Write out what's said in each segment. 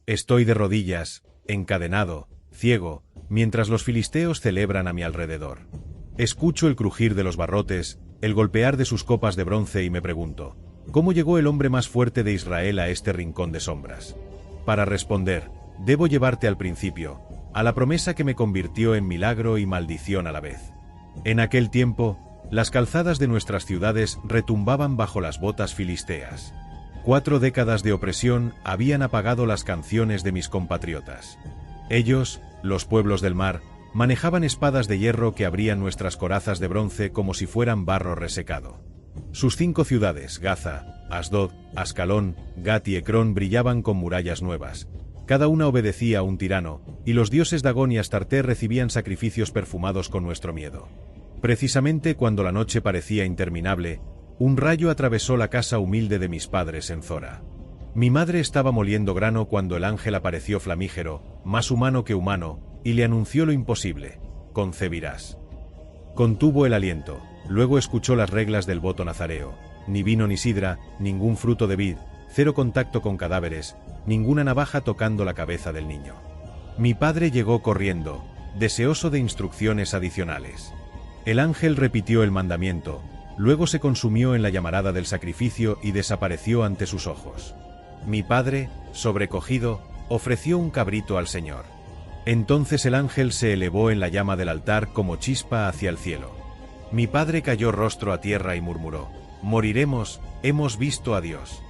Estoy de rodillas, encadenado, ciego, mientras los filisteos celebran a mi alrededor. Escucho el crujir de los barrotes, el golpear de sus copas de bronce y me pregunto, ¿cómo llegó el hombre más fuerte de Israel a este rincón de sombras? Para responder, debo llevarte al principio, a la promesa que me convirtió en milagro y maldición a la vez. En aquel tiempo, las calzadas de nuestras ciudades retumbaban bajo las botas filisteas. 4 décadas de opresión habían apagado las canciones de mis compatriotas. Ellos, los pueblos del mar, manejaban espadas de hierro que abrían nuestras corazas de bronce como si fueran barro resecado. Sus 5 ciudades, Gaza, Asdod, Ascalón, Gat y Ecrón, brillaban con murallas nuevas. Cada una obedecía a un tirano, y los dioses Dagón y Astarte recibían sacrificios perfumados con nuestro miedo. Precisamente cuando la noche parecía interminable, un rayo atravesó la casa humilde de mis padres en Zora. Mi madre estaba moliendo grano cuando el ángel apareció flamígero, más humano que humano, y le anunció lo imposible: concebirás. Contuvo el aliento, luego escuchó las reglas del voto nazareo: ni vino ni sidra, ningún fruto de vid, 0 contacto con cadáveres, ninguna navaja tocando la cabeza del niño. Mi padre llegó corriendo, deseoso de instrucciones adicionales. El ángel repitió el mandamiento, luego se consumió en la llamarada del sacrificio y desapareció ante sus ojos. Mi padre, sobrecogido, ofreció un cabrito al Señor. Entonces el ángel se elevó en la llama del altar como chispa hacia el cielo. Mi padre cayó rostro a tierra y murmuró: «Moriremos, hemos visto a Dios».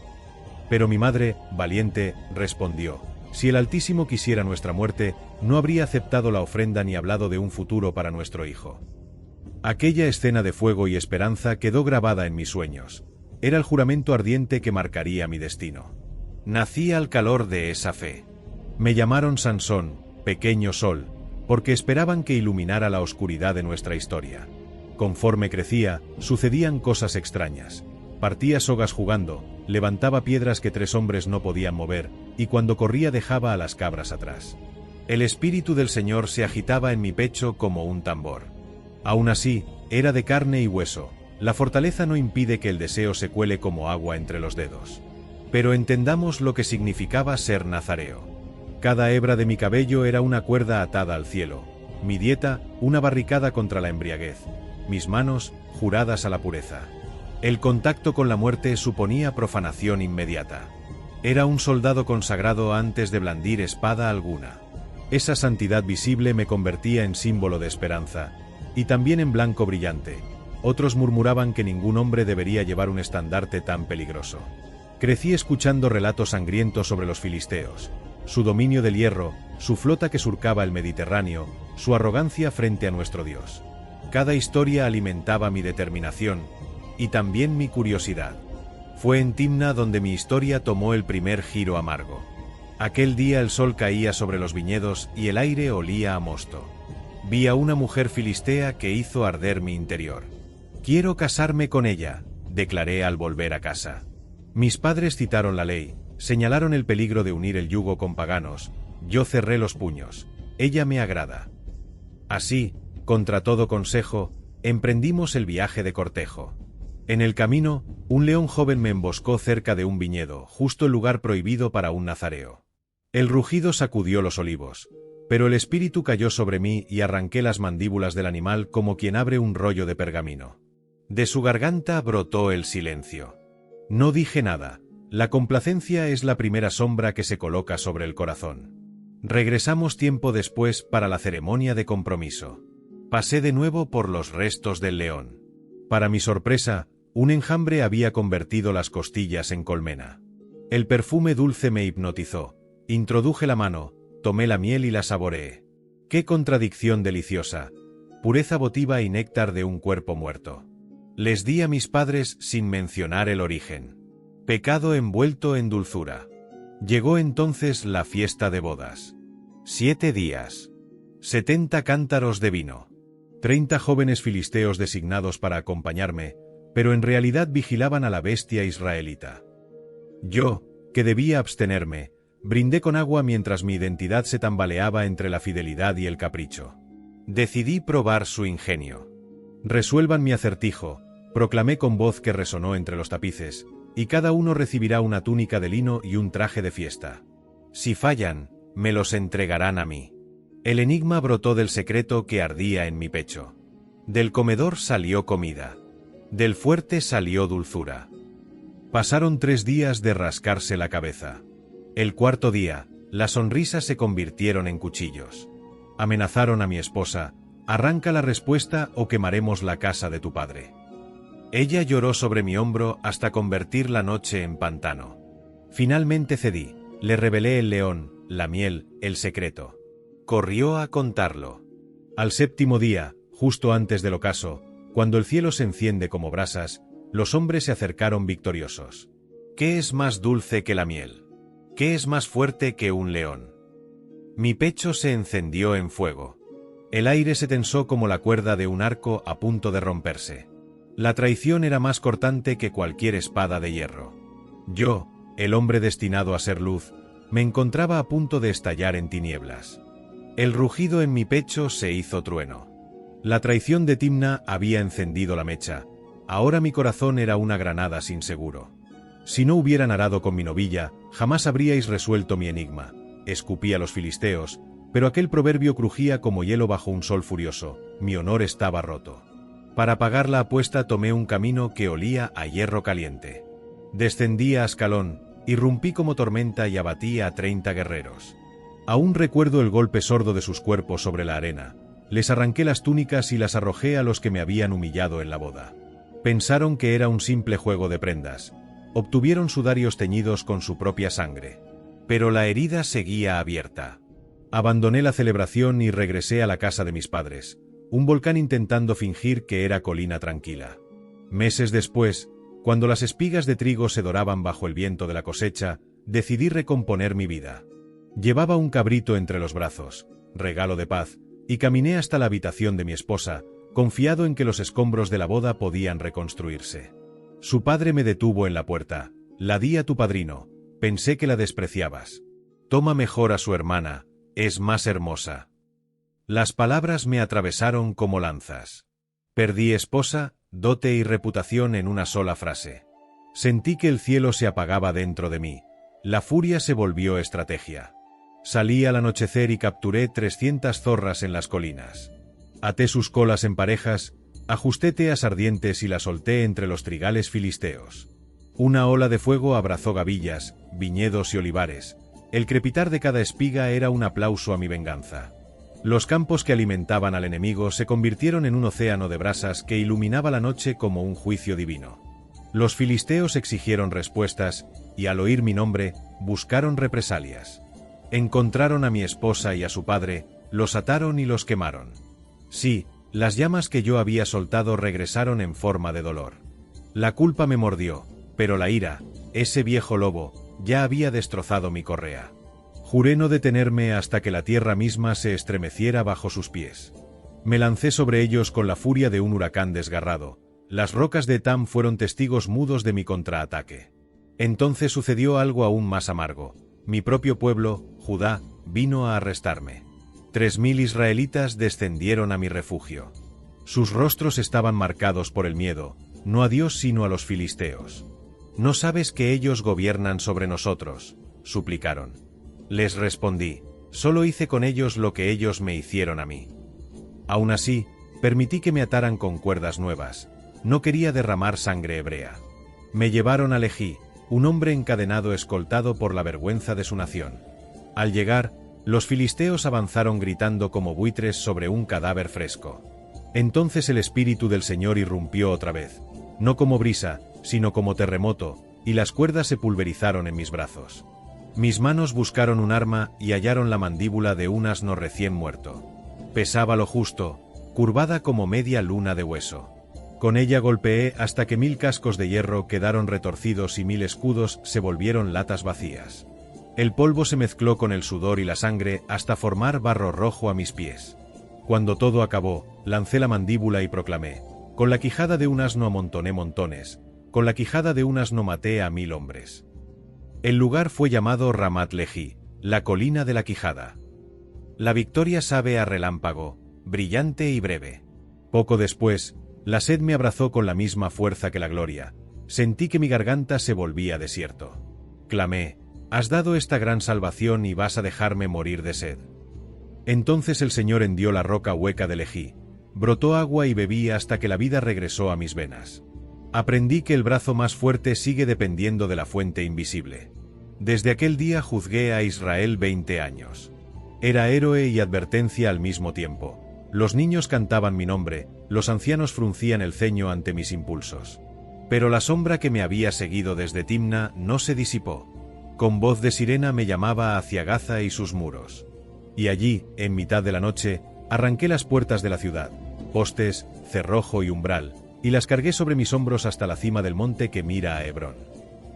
Pero mi madre, valiente, respondió: «Si el Altísimo quisiera nuestra muerte, no habría aceptado la ofrenda ni hablado de un futuro para nuestro hijo». Aquella escena de fuego y esperanza quedó grabada en mis sueños. Era el juramento ardiente que marcaría mi destino. Nací al calor de esa fe. Me llamaron Sansón, pequeño sol, porque esperaban que iluminara la oscuridad de nuestra historia. Conforme crecía, sucedían cosas extrañas. Partía sogas jugando, levantaba piedras que 3 hombres no podían mover, y cuando corría dejaba a las cabras atrás. El Espíritu del Señor se agitaba en mi pecho como un tambor. Aún así, era de carne y hueso. La fortaleza no impide que el deseo se cuele como agua entre los dedos. Pero entendamos lo que significaba ser nazareo. Cada hebra de mi cabello era una cuerda atada al cielo, mi dieta, una barricada contra la embriaguez, mis manos, juradas a la pureza. El contacto con la muerte suponía profanación inmediata. Era un soldado consagrado antes de blandir espada alguna. Esa santidad visible me convertía en símbolo de esperanza, y también en blanco brillante. Otros murmuraban que ningún hombre debería llevar un estandarte tan peligroso. Crecí escuchando relatos sangrientos sobre los filisteos, su dominio del hierro, su flota que surcaba el Mediterráneo, su arrogancia frente a nuestro Dios. Cada historia alimentaba mi determinación, y también mi curiosidad. Fue en Timna donde mi historia tomó el primer giro amargo. Aquel día el sol caía sobre los viñedos y el aire olía a mosto. Vi a una mujer filistea que hizo arder mi interior. «Quiero casarme con ella», declaré al volver a casa. Mis padres citaron la ley, señalaron el peligro de unir el yugo con paganos. Yo cerré los puños. Ella me agrada. Así, contra todo consejo, emprendimos el viaje de cortejo. En el camino, un león joven me emboscó cerca de un viñedo, justo el lugar prohibido para un nazareo. El rugido sacudió los olivos, pero el espíritu cayó sobre mí y arranqué las mandíbulas del animal como quien abre un rollo de pergamino. De su garganta brotó el silencio. No dije nada. La complacencia es la primera sombra que se coloca sobre el corazón. Regresamos tiempo después para la ceremonia de compromiso. Pasé de nuevo por los restos del león. Para mi sorpresa, un enjambre había convertido las costillas en colmena. El perfume dulce me hipnotizó. Introduje la mano, tomé la miel y la saboreé. ¡Qué contradicción deliciosa! Pureza votiva y néctar de un cuerpo muerto. Les di a mis padres sin mencionar el origen. Pecado envuelto en dulzura. Llegó entonces la fiesta de bodas. 7 días. 70 cántaros de vino. 30 jóvenes filisteos designados para acompañarme, pero en realidad vigilaban a la bestia israelita. Yo, que debía abstenerme, brindé con agua mientras mi identidad se tambaleaba entre la fidelidad y el capricho. Decidí probar su ingenio. Resuelvan mi acertijo, proclamé con voz que resonó entre los tapices, y cada uno recibirá una túnica de lino y un traje de fiesta. Si fallan, me los entregarán a mí. El enigma brotó del secreto que ardía en mi pecho. Del comedor salió comida. Del fuerte salió dulzura. Pasaron 3 días de rascarse la cabeza. El cuarto día, las sonrisas se convirtieron en cuchillos. Amenazaron a mi esposa: arranca la respuesta o quemaremos la casa de tu padre. Ella lloró sobre mi hombro hasta convertir la noche en pantano. Finalmente cedí, le revelé el león, la miel, el secreto. Corrió a contarlo. Al 7.º día, justo antes del ocaso, cuando el cielo se enciende como brasas, los hombres se acercaron victoriosos. ¿Qué es más dulce que la miel? ¿Qué es más fuerte que un león? Mi pecho se encendió en fuego. El aire se tensó como la cuerda de un arco a punto de romperse. La traición era más cortante que cualquier espada de hierro. Yo, el hombre destinado a ser luz, me encontraba a punto de estallar en tinieblas. El rugido en mi pecho se hizo trueno. La traición de Timna había encendido la mecha. Ahora mi corazón era una granada sin seguro. Si no hubieran arado con mi novilla, jamás habríais resuelto mi enigma. Escupí a los filisteos, pero aquel proverbio crujía como hielo bajo un sol furioso. Mi honor estaba roto. Para pagar la apuesta tomé un camino que olía a hierro caliente. Descendí a Ascalón, irrumpí como tormenta y abatí a 30 guerreros. Aún recuerdo el golpe sordo de sus cuerpos sobre la arena. Les arranqué las túnicas y las arrojé a los que me habían humillado en la boda. Pensaron que era un simple juego de prendas. Obtuvieron sudarios teñidos con su propia sangre. Pero la herida seguía abierta. Abandoné la celebración y regresé a la casa de mis padres, un volcán intentando fingir que era colina tranquila. Meses después, cuando las espigas de trigo se doraban bajo el viento de la cosecha, decidí recomponer mi vida. Llevaba un cabrito entre los brazos, regalo de paz, y caminé hasta la habitación de mi esposa, confiado en que los escombros de la boda podían reconstruirse. Su padre me detuvo en la puerta. La di a tu padrino. Pensé que la despreciabas. Toma mejor a su hermana, es más hermosa. Las palabras me atravesaron como lanzas. Perdí esposa, dote y reputación en una sola frase. Sentí que el cielo se apagaba dentro de mí. La furia se volvió estrategia. Salí al anochecer y capturé 300 zorras en las colinas. Até sus colas en parejas, ajusté teas ardientes y las solté entre los trigales filisteos. Una ola de fuego abrazó gavillas, viñedos y olivares. El crepitar de cada espiga era un aplauso a mi venganza. Los campos que alimentaban al enemigo se convirtieron en un océano de brasas que iluminaba la noche como un juicio divino. Los filisteos exigieron respuestas, y al oír mi nombre, buscaron represalias. Encontraron a mi esposa y a su padre, los ataron y los quemaron. Sí, las llamas que yo había soltado regresaron en forma de dolor. La culpa me mordió, pero la ira, ese viejo lobo, ya había destrozado mi correa. Juré no detenerme hasta que la tierra misma se estremeciera bajo sus pies. Me lancé sobre ellos con la furia de un huracán desgarrado. Las rocas de Etam fueron testigos mudos de mi contraataque. Entonces sucedió algo aún más amargo. Mi propio pueblo, Judá, vino a arrestarme. 3000 israelitas descendieron a mi refugio. Sus rostros estaban marcados por el miedo, no a Dios sino a los filisteos. ¿No sabes que ellos gobiernan sobre nosotros?, suplicaron. Les respondí, solo hice con ellos lo que ellos me hicieron a mí. Aún así, permití que me ataran con cuerdas nuevas. No quería derramar sangre hebrea. Me llevaron a Lejí, un hombre encadenado escoltado por la vergüenza de su nación. Al llegar, los filisteos avanzaron gritando como buitres sobre un cadáver fresco. Entonces el espíritu del Señor irrumpió otra vez, no como brisa, sino como terremoto, y las cuerdas se pulverizaron en mis brazos. Mis manos buscaron un arma y hallaron la mandíbula de un asno recién muerto. Pesaba lo justo, curvada como media luna de hueso. Con ella golpeé hasta que 1000 cascos de hierro quedaron retorcidos y 1000 escudos se volvieron latas vacías. El polvo se mezcló con el sudor y la sangre hasta formar barro rojo a mis pies. Cuando todo acabó, lancé la mandíbula y proclamé, con la quijada de un asno amontoné montones, con la quijada de un asno maté a 1000 hombres. El lugar fue llamado Ramat Lejí, la colina de la quijada. La victoria sabe a relámpago, brillante y breve. Poco después, la sed me abrazó con la misma fuerza que la gloria. Sentí que mi garganta se volvía desierto. Clamé, Has dado esta gran salvación y vas a dejarme morir de sed. Entonces el Señor hendió la roca hueca de Lejí, brotó agua y bebí hasta que la vida regresó a mis venas. Aprendí que el brazo más fuerte sigue dependiendo de la fuente invisible. Desde aquel día juzgué a Israel 20 años. Era héroe y advertencia al mismo tiempo. Los niños cantaban mi nombre, los ancianos fruncían el ceño ante mis impulsos. Pero la sombra que me había seguido desde Timna no se disipó. Con voz de sirena me llamaba hacia Gaza y sus muros. Y allí, en mitad de la noche, arranqué las puertas de la ciudad, postes, cerrojo y umbral, y las cargué sobre mis hombros hasta la cima del monte que mira a Hebrón.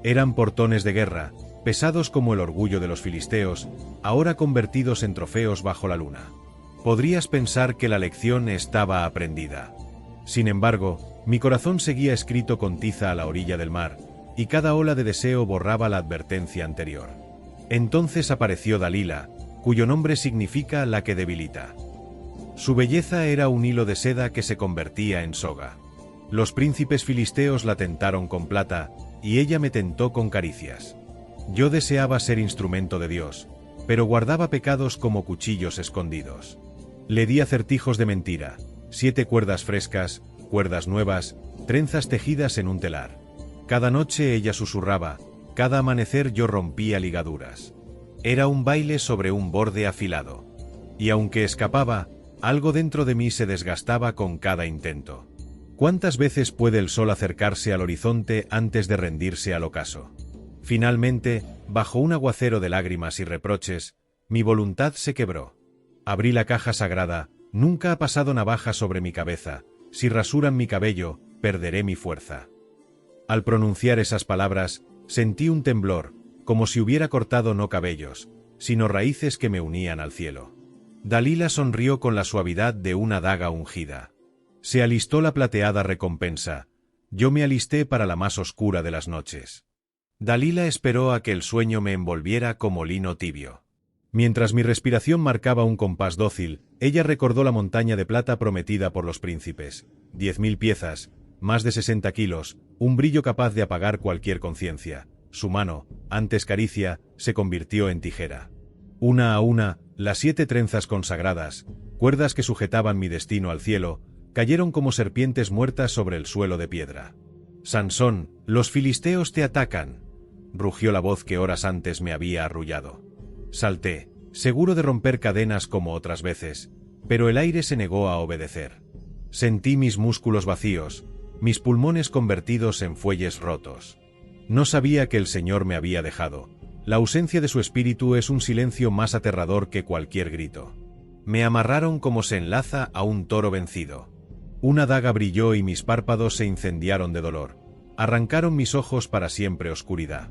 Eran portones de guerra, pesados como el orgullo de los filisteos, ahora convertidos en trofeos bajo la luna. Podrías pensar que la lección estaba aprendida. Sin embargo, mi corazón seguía escrito con tiza a la orilla del mar, y cada ola de deseo borraba la advertencia anterior. Entonces apareció Dalila, cuyo nombre significa la que debilita. Su belleza era un hilo de seda que se convertía en soga. Los príncipes filisteos la tentaron con plata, y ella me tentó con caricias. Yo deseaba ser instrumento de Dios, pero guardaba pecados como cuchillos escondidos. Le di acertijos de mentira, 7 cuerdas frescas, cuerdas nuevas, trenzas tejidas en un telar. Cada noche ella susurraba, cada amanecer yo rompía ligaduras. Era un baile sobre un borde afilado. Y aunque escapaba, algo dentro de mí se desgastaba con cada intento. ¿Cuántas veces puede el sol acercarse al horizonte antes de rendirse al ocaso? Finalmente, bajo un aguacero de lágrimas y reproches, mi voluntad se quebró. Abrí la caja sagrada, nunca ha pasado navaja sobre mi cabeza, si rasuran mi cabello, perderé mi fuerza. Al pronunciar esas palabras, sentí un temblor, como si hubiera cortado no cabellos, sino raíces que me unían al cielo. Dalila sonrió con la suavidad de una daga ungida. Se alistó la plateada recompensa, yo me alisté para la más oscura de las noches. Dalila esperó a que el sueño me envolviera como lino tibio. Mientras mi respiración marcaba un compás dócil, ella recordó la montaña de plata prometida por los príncipes, 10.000 piezas, más de 60 kilos, un brillo capaz de apagar cualquier conciencia. Su mano, antes caricia, se convirtió en tijera. Una a una, las 7 trenzas consagradas, cuerdas que sujetaban mi destino al cielo, cayeron como serpientes muertas sobre el suelo de piedra. «Sansón, los filisteos te atacan», rugió la voz que horas antes me había arrullado. Salté, seguro de romper cadenas como otras veces, pero el aire se negó a obedecer. Sentí mis músculos vacíos, mis pulmones convertidos en fuelles rotos. No sabía que el Señor me había dejado. La ausencia de su espíritu es un silencio más aterrador que cualquier grito. Me amarraron como se enlaza a un toro vencido. Una daga brilló y mis párpados se incendiaron de dolor. Arrancaron mis ojos para siempre oscuridad.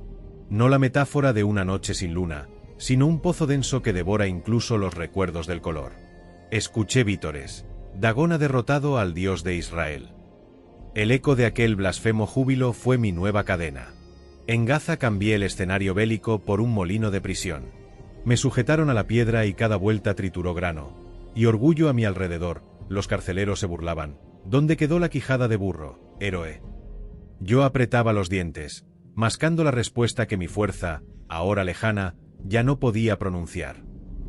No la metáfora de una noche sin luna, sino un pozo denso que devora incluso los recuerdos del color. Escuché vítores. Dagón ha derrotado al Dios de Israel. El eco de aquel blasfemo júbilo fue mi nueva cadena. En Gaza cambié el escenario bélico por un molino de prisión. Me sujetaron a la piedra y cada vuelta trituró grano. Y orgullo a mi alrededor, los carceleros se burlaban. ¿Dónde quedó la quijada de burro, héroe? Yo apretaba los dientes, mascando la respuesta que mi fuerza, ahora lejana, ya no podía pronunciar.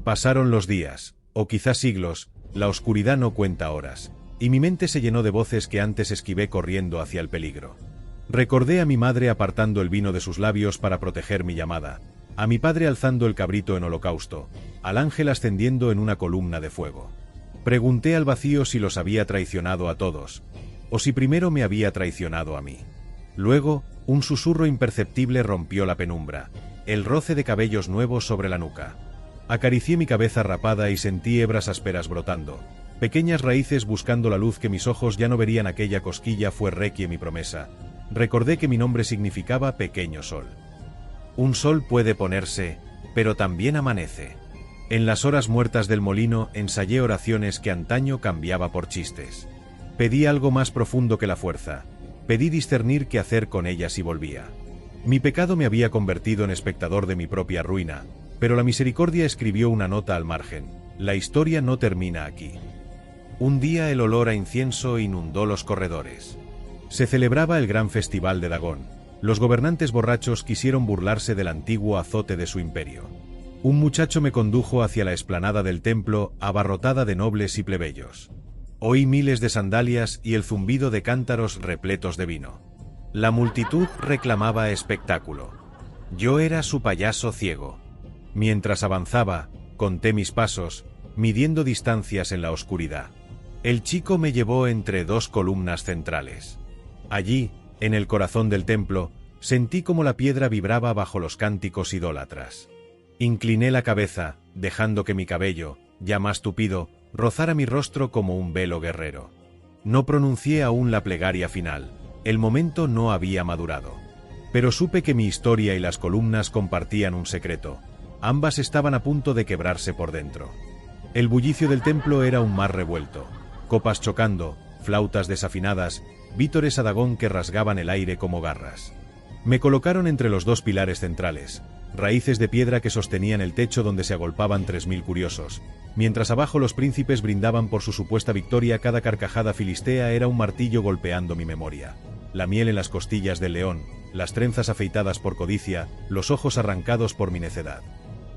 Pasaron los días, o quizás siglos, la oscuridad no cuenta horas, y mi mente se llenó de voces que antes esquivé corriendo hacia el peligro. Recordé a mi madre apartando el vino de sus labios para proteger mi llamada, a mi padre alzando el cabrito en holocausto, al ángel ascendiendo en una columna de fuego. Pregunté al vacío si los había traicionado a todos, o si primero me había traicionado a mí. Luego, un susurro imperceptible rompió la penumbra, el roce de cabellos nuevos sobre la nuca. Acaricié mi cabeza rapada y sentí hebras ásperas brotando, pequeñas raíces buscando la luz que mis ojos ya no verían. Aquella cosquilla fue requiem mi promesa. Recordé que mi nombre significaba pequeño sol. Un sol puede ponerse, pero también amanece. En las horas muertas del molino ensayé oraciones que antaño cambiaba por chistes. Pedí algo más profundo que la fuerza. Pedí discernir qué hacer con ella si volvía. Mi pecado me había convertido en espectador de mi propia ruina, pero la misericordia escribió una nota al margen. La historia no termina aquí. Un día el olor a incienso inundó los corredores. Se celebraba el gran festival de Dagón, los gobernantes borrachos quisieron burlarse del antiguo azote de su imperio. Un muchacho me condujo hacia la explanada del templo, abarrotada de nobles y plebeyos. Oí miles de sandalias y el zumbido de cántaros repletos de vino. La multitud reclamaba espectáculo. Yo era su payaso ciego. Mientras avanzaba, conté mis pasos, midiendo distancias en la oscuridad. El chico me llevó entre dos columnas centrales. Allí, en el corazón del templo, sentí como la piedra vibraba bajo los cánticos idólatras. Incliné la cabeza, dejando que mi cabello, ya más tupido, rozara mi rostro como un velo guerrero. No pronuncié aún la plegaria final, el momento no había madurado. Pero supe que mi historia y las columnas compartían un secreto. Ambas estaban a punto de quebrarse por dentro. El bullicio del templo era un mar revuelto. Copas chocando, flautas desafinadas, vítores a Dagón que rasgaban el aire como garras. Me colocaron entre los dos pilares centrales, raíces de piedra que sostenían el techo donde se agolpaban 3000 curiosos, mientras abajo los príncipes brindaban por su supuesta victoria. Cada carcajada filistea era un martillo golpeando mi memoria. La miel en las costillas del león, las trenzas afeitadas por codicia, los ojos arrancados por mi necedad.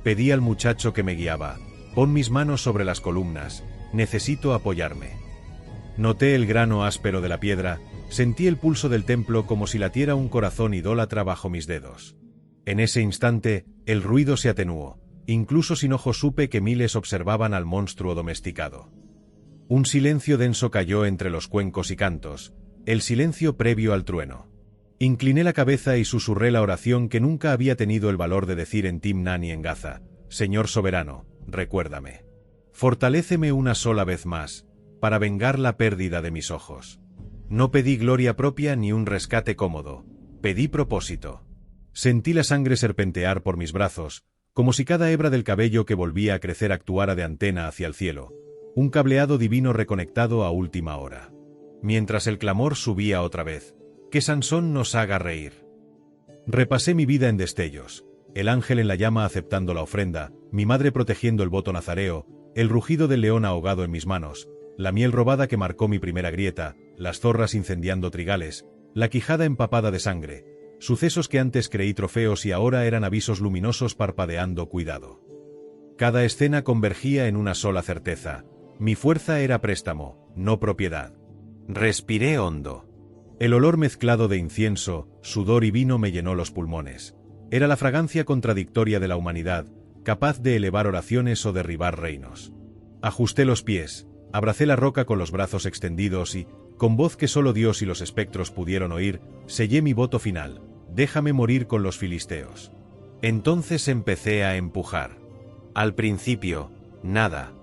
Pedí al muchacho que me guiaba: pon mis manos sobre las columnas, necesito apoyarme. Noté el grano áspero de la piedra, sentí el pulso del templo como si latiera un corazón idólatra bajo mis dedos. En ese instante, el ruido se atenuó, incluso sin ojos supe que miles observaban al monstruo domesticado. Un silencio denso cayó entre los cuencos y cantos, el silencio previo al trueno. Incliné la cabeza y susurré la oración que nunca había tenido el valor de decir en Timná ni en Gaza: Señor soberano, recuérdame. Fortaléceme una sola vez más, para vengar la pérdida de mis ojos. No pedí gloria propia ni un rescate cómodo, pedí propósito. Sentí la sangre serpentear por mis brazos, como si cada hebra del cabello que volvía a crecer actuara de antena hacia el cielo, un cableado divino reconectado a última hora. Mientras el clamor subía otra vez: que Sansón nos haga reír. Repasé mi vida en destellos, el ángel en la llama aceptando la ofrenda, mi madre protegiendo el voto nazareo, el rugido del león ahogado en mis manos, la miel robada que marcó mi primera grieta, las zorras incendiando trigales, la quijada empapada de sangre, sucesos que antes creí trofeos y ahora eran avisos luminosos parpadeando cuidado. Cada escena convergía en una sola certeza: mi fuerza era préstamo, no propiedad. Respiré hondo. El olor mezclado de incienso, sudor y vino me llenó los pulmones. Era la fragancia contradictoria de la humanidad, capaz de elevar oraciones o derribar reinos. Ajusté los pies, abracé la roca con los brazos extendidos y, con voz que solo Dios y los espectros pudieron oír, sellé mi voto final: déjame morir con los filisteos. Entonces empecé a empujar. Al principio, nada.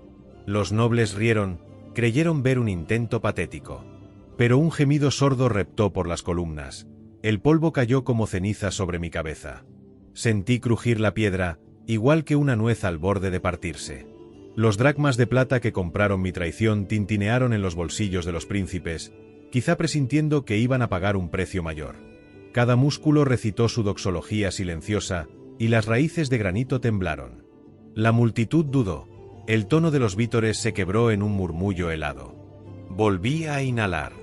Los nobles rieron, creyeron ver un intento patético. Pero un gemido sordo reptó por las columnas. El polvo cayó como ceniza sobre mi cabeza. Sentí crujir la piedra, igual que una nuez al borde de partirse. Los dracmas de plata que compraron mi traición tintinearon en los bolsillos de los príncipes, quizá presintiendo que iban a pagar un precio mayor. Cada músculo recitó su doxología silenciosa, y las raíces de granito temblaron. La multitud dudó. El tono de los vítores se quebró en un murmullo helado. Volví a inhalar.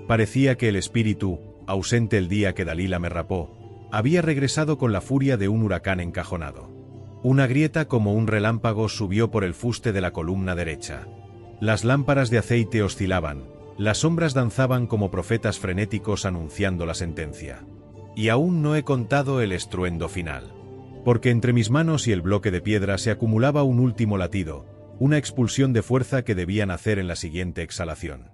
Parecía que el espíritu, ausente el día que Dalila me rapó, había regresado con la furia de un huracán encajonado. Una grieta como un relámpago subió por el fuste de la columna derecha. Las lámparas de aceite oscilaban, las sombras danzaban como profetas frenéticos anunciando la sentencia. Y aún no he contado el estruendo final. Porque entre mis manos y el bloque de piedra se acumulaba un último latido, una expulsión de fuerza que debía nacer en la siguiente exhalación.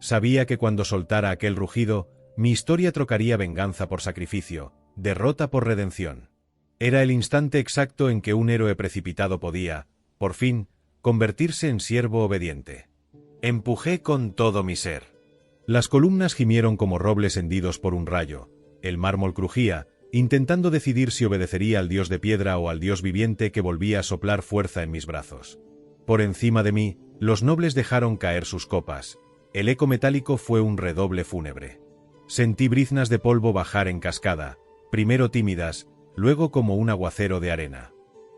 Sabía que cuando soltara aquel rugido, mi historia trocaría venganza por sacrificio, derrota por redención. Era el instante exacto en que un héroe precipitado podía, por fin, convertirse en siervo obediente. Empujé con todo mi ser. Las columnas gimieron como robles hendidos por un rayo, el mármol crujía, intentando decidir si obedecería al dios de piedra o al dios viviente que volvía a soplar fuerza en mis brazos. Por encima de mí, los nobles dejaron caer sus copas. El eco metálico fue un redoble fúnebre. Sentí briznas de polvo bajar en cascada, primero tímidas, luego como un aguacero de arena.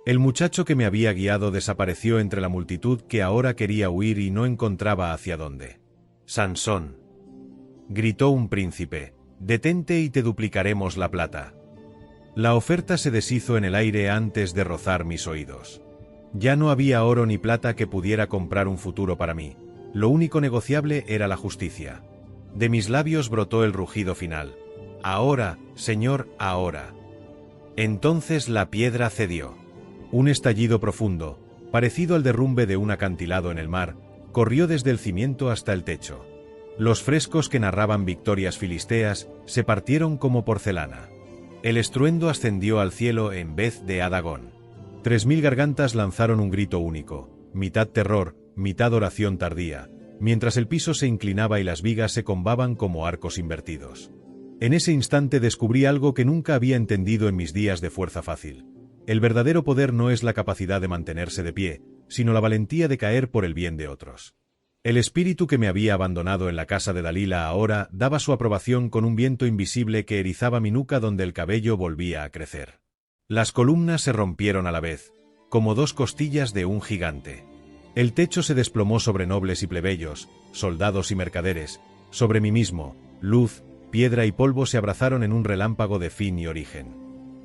El muchacho que me había guiado desapareció entre la multitud que ahora quería huir y no encontraba hacia dónde. «Sansón», gritó un príncipe, Detente y te duplicaremos la plata. La oferta se deshizo en el aire antes de rozar mis oídos. Ya no había oro ni plata que pudiera comprar un futuro para mí. Lo único negociable era la justicia. De mis labios brotó el rugido final. Ahora, Señor, ahora. Entonces la piedra cedió. Un estallido profundo, parecido al derrumbe de un acantilado en el mar, corrió desde el cimiento hasta el techo. Los frescos que narraban victorias filisteas se partieron como porcelana. El estruendo ascendió al cielo en vez de a Dagón. 3000 gargantas lanzaron un grito único, mitad terror, mitad oración tardía, mientras el piso se inclinaba y las vigas se combaban como arcos invertidos. En ese instante descubrí algo que nunca había entendido en mis días de fuerza fácil. El verdadero poder no es la capacidad de mantenerse de pie, sino la valentía de caer por el bien de otros. El espíritu que me había abandonado en la casa de Dalila ahora daba su aprobación con un viento invisible que erizaba mi nuca donde el cabello volvía a crecer. Las columnas se rompieron a la vez, como dos costillas de un gigante. El techo se desplomó sobre nobles y plebeyos, soldados y mercaderes, sobre mí mismo, luz, piedra y polvo se abrazaron en un relámpago de fin y origen.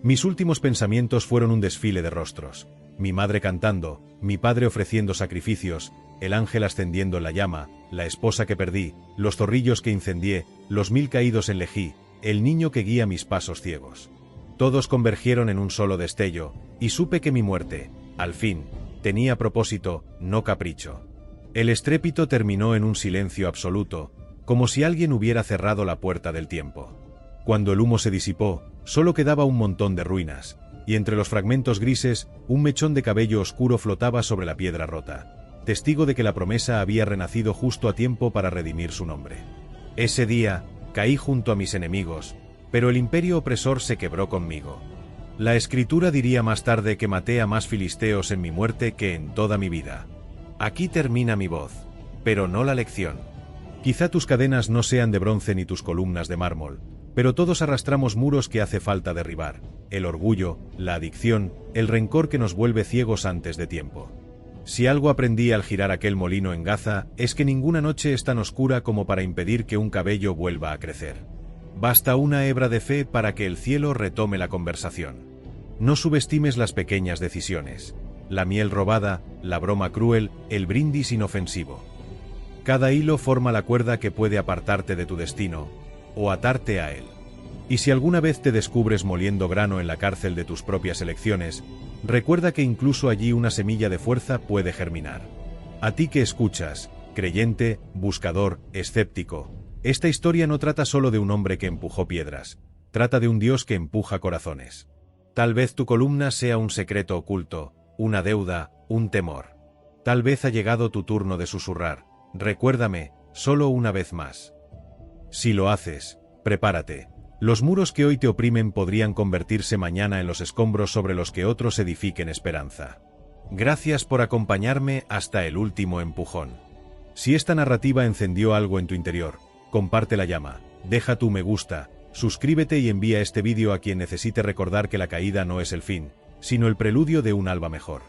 Mis últimos pensamientos fueron un desfile de rostros, mi madre cantando, mi padre ofreciendo sacrificios, el ángel ascendiendo en la llama, la esposa que perdí, los zorrillos que incendié, los 1000 caídos en Lejí, el niño que guía mis pasos ciegos. Todos convergieron en un solo destello, y supe que mi muerte, al fin, tenía propósito, no capricho. El estrépito terminó en un silencio absoluto, como si alguien hubiera cerrado la puerta del tiempo. Cuando el humo se disipó, solo quedaba un montón de ruinas, y entre los fragmentos grises, un mechón de cabello oscuro flotaba sobre la piedra rota, testigo de que la promesa había renacido justo a tiempo para redimir su nombre. Ese día, caí junto a mis enemigos, pero el imperio opresor se quebró conmigo. La escritura diría más tarde que maté a más filisteos en mi muerte que en toda mi vida. Aquí termina mi voz, pero no la lección. Quizá tus cadenas no sean de bronce ni tus columnas de mármol, pero todos arrastramos muros que hace falta derribar, el orgullo, la adicción, el rencor que nos vuelve ciegos antes de tiempo. Si algo aprendí al girar aquel molino en Gaza, es que ninguna noche es tan oscura como para impedir que un cabello vuelva a crecer. Basta una hebra de fe para que el cielo retome la conversación. No subestimes las pequeñas decisiones, la miel robada, la broma cruel, el brindis inofensivo. Cada hilo forma la cuerda que puede apartarte de tu destino, o atarte a él. Y si alguna vez te descubres moliendo grano en la cárcel de tus propias elecciones, recuerda que incluso allí una semilla de fuerza puede germinar. A ti que escuchas, creyente, buscador, escéptico, esta historia no trata solo de un hombre que empujó piedras, trata de un Dios que empuja corazones. Tal vez tu columna sea un secreto oculto, una deuda, un temor. Tal vez ha llegado tu turno de susurrar, recuérdame, solo una vez más. Si lo haces, prepárate. Los muros que hoy te oprimen podrían convertirse mañana en los escombros sobre los que otros edifiquen esperanza. Gracias por acompañarme hasta el último empujón. Si esta narrativa encendió algo en tu interior, comparte la llama, deja tu me gusta, suscríbete y envía este vídeo a quien necesite recordar que la caída no es el fin, sino el preludio de un alba mejor.